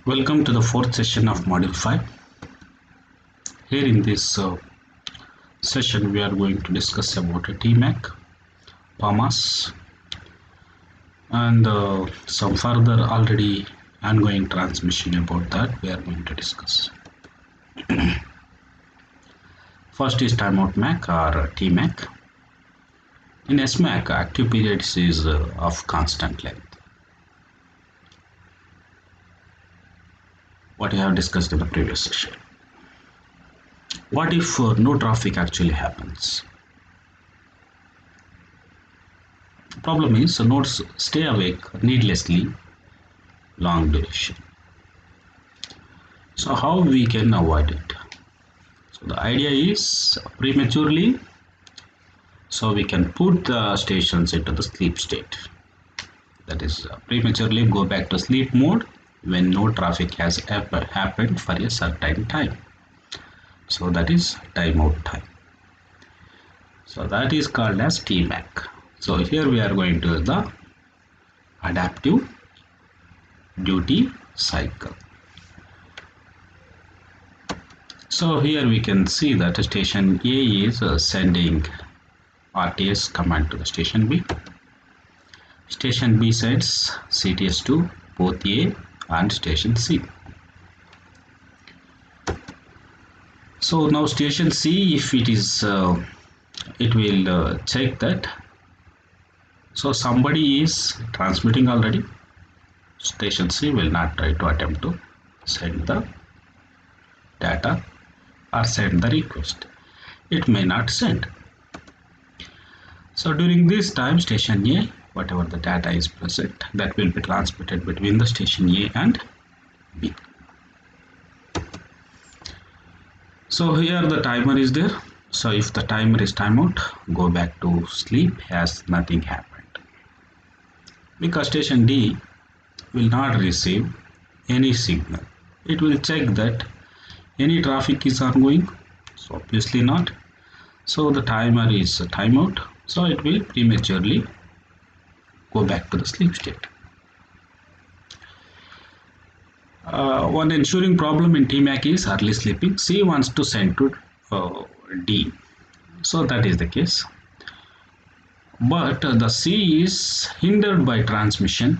Welcome to the fourth session of Module 5. Here in this session we are going to discuss about a TMAC, PAMAS and some further already ongoing transmission about that we are going to discuss. First is timeout MAC or TMAC. In SMAC, active periods is of constant length. What we have discussed in the previous session. What if no traffic actually happens? The problem is nodes stay awake needlessly long duration. So how we can avoid it? So the idea is prematurely, so we can put the stations into the sleep state. That is prematurely go back to sleep mode when no traffic has ever happened for a certain time. So that is timeout time. So that is called as TMAC. So here we are going to the adaptive duty cycle. So here we can see that station A is sending RTS command to the station B. Station B sends CTS to both A and station C. So now station C, if it is it will check that so somebody is transmitting already. Station C will not try to attempt to send the data or send the request. It may not send. So during this time, station A, whatever the data is present, that will be transmitted between the station A and B. So here the timer is there. So if the timer is timeout, go back to sleep as nothing happened. Because station D will not receive any signal. It will check that any traffic is ongoing. So obviously not. So the timer is timeout. So it will prematurely go back to the sleep state. One ensuring problem in TMAC is early sleeping. C wants to send to D. So that is the case. But the C is hindered by transmission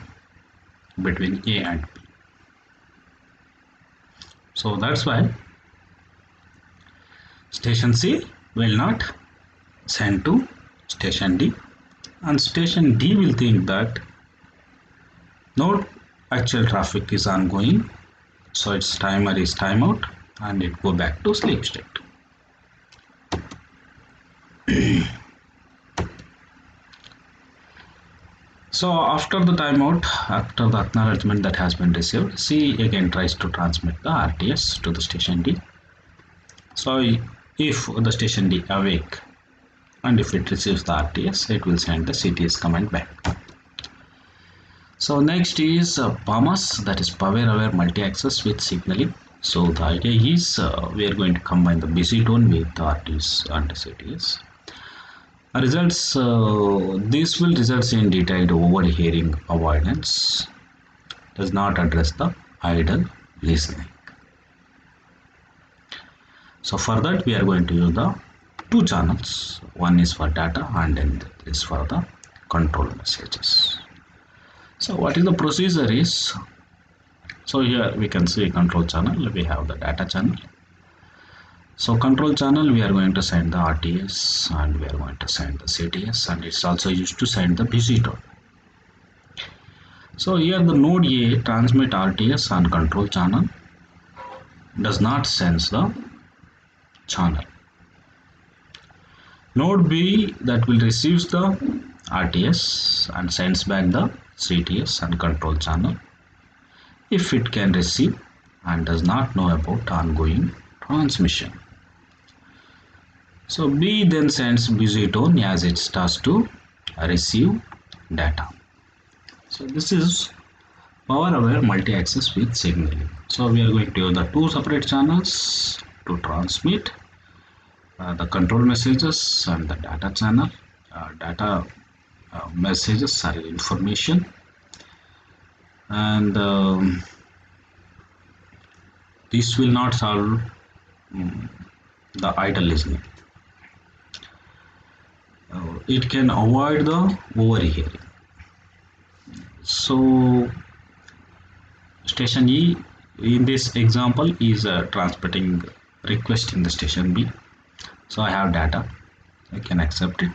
between A and B. So that's why station C will not send to station D, and station D will think that no actual traffic is ongoing, so its timer is timeout and it go back to sleep state. So after the timeout, after the acknowledgement that has been received, C again tries to transmit the RTS to the station D. So if the station D awake and if it receives the RTS, it will send the CTS command back. So next is PAMAS, that is power aware multi-access with signaling. So the idea is we are going to combine the busy tone with RTS and CTS. Results, this will result in detailed overhearing avoidance, does not address the idle listening. So for that we are going to use the two channels. One is for data and then is for the control messages. So what is the procedure is, so here we can see control channel, we have the data channel. So control channel we are going to send the RTS and we are going to send the CTS, and it's also used to send the busy tone. So here the node A transmit RTS on control channel, does not sense the channel. Node B that will receives the RTS and sends back the CTS and control channel if it can receive and does not know about ongoing transmission. So B then sends busy tone as it starts to receive data. So this is power aware multi-access with signaling. So we are going to use the two separate channels to transmit the control messages and the data channel. Data messages are information, and This will not solve the idle listening. It can avoid the overhearing. So station E in this example is transmitting request in the station B. So I have data, I can accept it.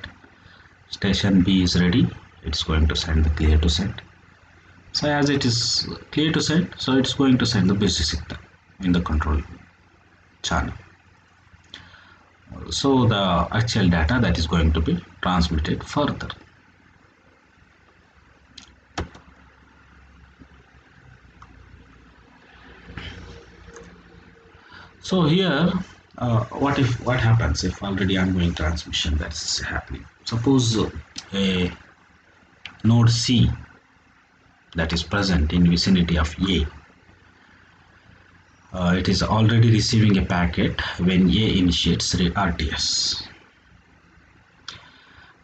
Station B is ready, it's going to send the clear to send. So as it is clear to send, so it's going to send the busy signal in the control channel. So the actual data that is going to be transmitted further. So here, what happens if already ongoing transmission that's happening? Suppose a node C that is present in vicinity of A, it is already receiving a packet when A initiates RTS.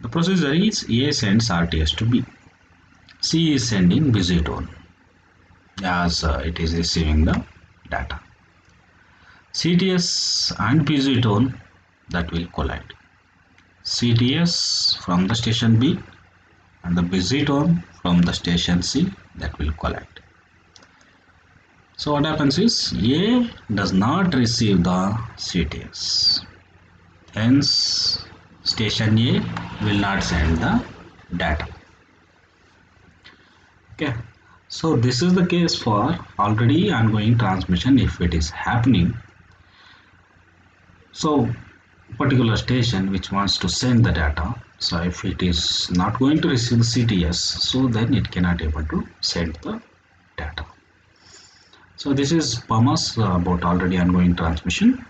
The procedure is A sends RTS to B. C is sending busy tone as it is receiving the data. CTS and busy tone that will collide. CTS from the station B and the busy tone from the station C that will collide. So what happens is A does not receive the CTS. Hence station A will not send the data. Okay. So this is the case for already ongoing transmission if it is happening. So particular station which wants to send the data, so if it is not going to receive the CTS, so then it cannot able to send the data. So this is PAMAS about already ongoing transmission.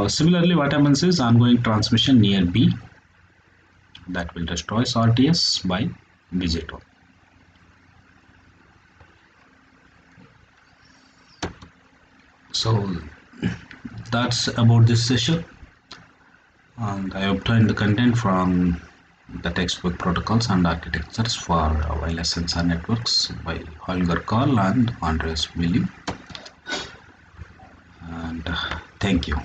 Similarly, what happens is ongoing transmission near B that will destroy RTS by busy tone. So that's about this session, and I obtained the content from the textbook Protocols and Architectures for Wireless Sensor Networks by Holger Karl and Andreas Willi, and thank you.